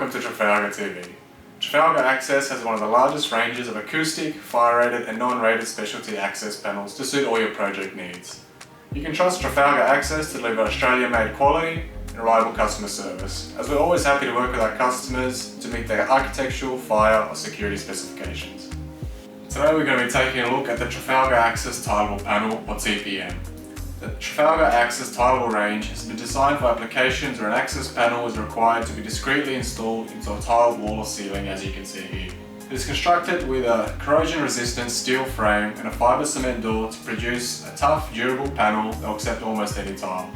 welcome to Trafalgar TV. Trafalgar Access has one of the largest ranges of acoustic, fire-rated and non-rated specialty access panels to suit all your project needs. You can trust Trafalgar Access to deliver Australian-made quality and reliable customer service, as we're always happy to work with our customers to meet their architectural, fire or security specifications. Today we're going to be taking a look at the Trafalgar Access Tileable panel, or TPM. The Trafalgar Access Tileable range has been designed for applications where an access panel is required to be discreetly installed into a tiled wall or ceiling, as you can see here. It is constructed with a corrosion-resistant steel frame and a fibre cement door to produce a tough, durable panel that will accept almost any tile.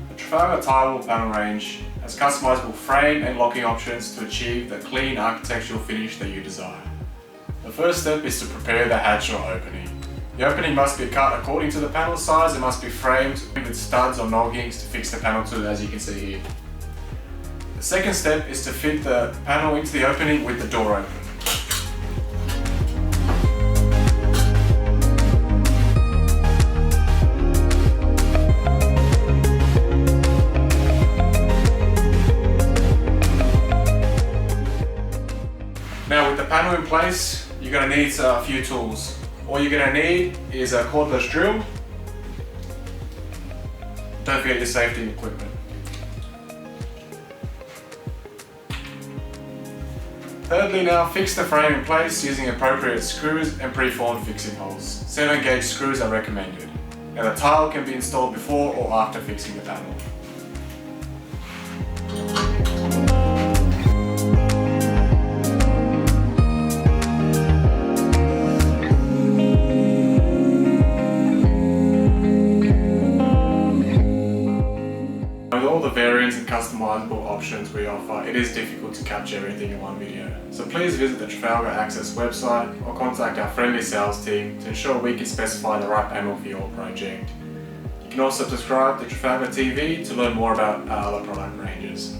The Trafalgar Tileable panel range has customizable frame and locking options to achieve the clean architectural finish that you desire. The first step is to prepare the hatch or opening. The opening must be cut according to the panel size and must be framed with studs or noggings to fix the panel to, as you can see here. The second step is to fit the panel into the opening with the door open. Now, with the panel in place, you're going to need a few tools. All you're going to need is a cordless drill. Don't forget your safety equipment. Thirdly, now fix the frame in place using appropriate screws and pre-formed fixing holes. 7 gauge screws are recommended. Now the tile can be installed before or after fixing the panel. With all the variants and customizable options we offer, it is difficult to capture everything in one video. So please visit the Trafalgar Access website or contact our friendly sales team to ensure we can specify the right panel for your project. You can also subscribe to Trafalgar TV to learn more about our other product ranges.